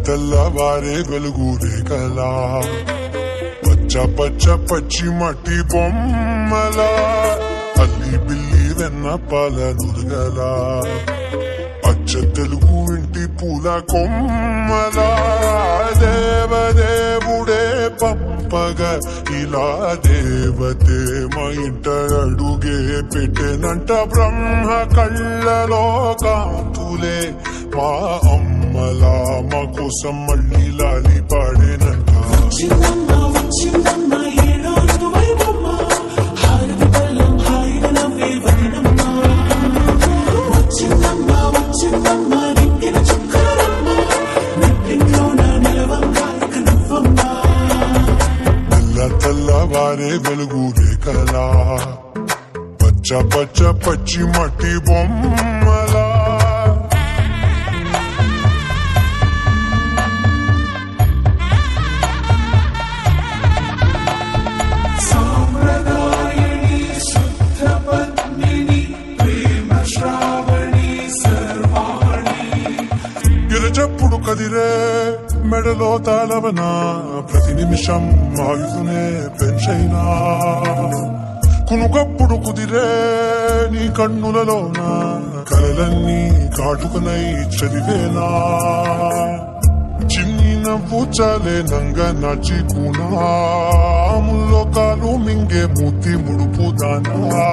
తెల్లవారే వెలుగు రేఖలా పచ్చ పచ్చ పచ్చి మట్టి బొమ్మలా అల్లి బిల్లి వెన్న పాల నురగలా అచ్చ తెలుగు ఇంటి పూల కొమ్మలా దేవదేవుడే పంపగా ఇలా దేవతే మా ఇంట అడుగే పెట్టెనంట బ్రహ్మ కళ్ళలో కాంతులే మా అమ్మలా మా కోసం మళ్ళీ లాలి పాడేనంట తెల్లవారే వెలుగు రేఖలా పచ్చ పచ్చ పచ్చి మట్టి బొమ్మలా గిరజప్పుడు కదిరే మెడలో తాళవన ప్రతి నిమిషం ఆయుధునే పెంచైనా కునుకప్పుడు కుదిరే నీ కన్నులలోన కలలన్నీ కాటుకనై చదివేనా చిన్ని నవ్వు చాలే నంగ నాచి కూనాముల్లో కాలు మింగే మూతి ముడుపు దానా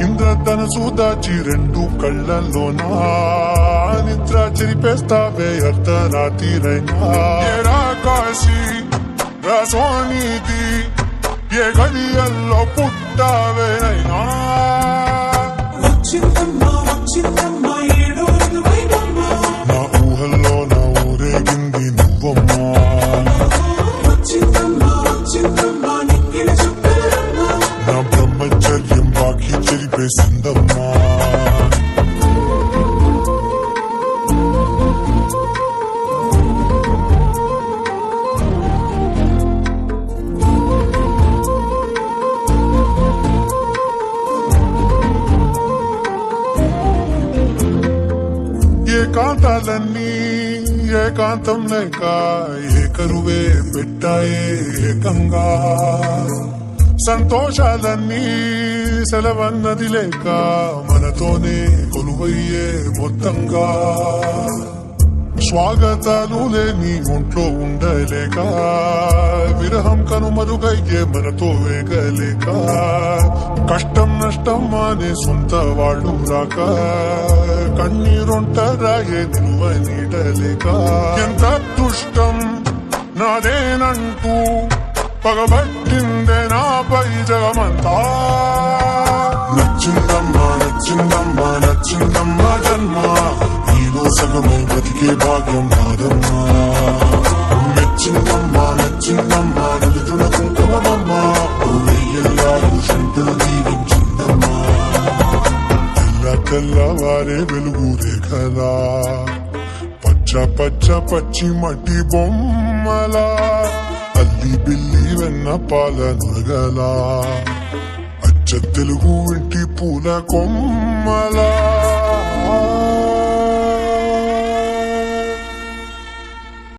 ఇంద్రధనసు దాచి రెండు కళ్ళల్లోనా నిద్ర చెరిపేస్తావే అర్ధరాత్రిరైనా కాశీ రసోనీతి ఏ గడియల్లో పుట్టావేనైనా నా ఊహల్లో నా ఊరేగింది నువ్వమ్మా నా బ్రహ్మచర్యం బాకీ చెరిపేసిందమ్మా ఏకాంతాలన్నీ ఏకాంతం లేక ఏకరువే పెట్టాయే ఏకంగా సంతోషాలన్నీ సెలవన్నది లేక మనతోనే కొలువయ్యే మొత్తంగా స్వాగతాలు లేని ఒంట్లో ఉండలేక విరహం కనుమరుగయ్యే మనతో వేగలేక కష్టం నష్టం అనే సొంత వాళ్ళు రాక కన్నీరొంటరాయే నిలువ నీడలేక ఎంత దుష్టం నాదేనంటూ పగబట్టిందే నాపై జగమంతా నచ్చిందమ్మా నచ్చిందమ్మా నచ్చిందమ్మా జన్మ నీలో సగమై బ్రతికే భాగ్యం నాదమ్మా మెచ్చిందమ్మా నచ్చిందమ్మా నిలుతున్న కుంకుమమ్మా వెయ్యల్లారు శంకరు దీవించిందమ్మా తెల్లవారే వెలుగు రేఖలా పచ్చ పచ్చ పచ్చి మట్టి బొమ్మలా అల్లి బిల్లి వెన్న పాల నురగలా అచ్చ తెలుగు ఇంటి పూల కొమ్మలా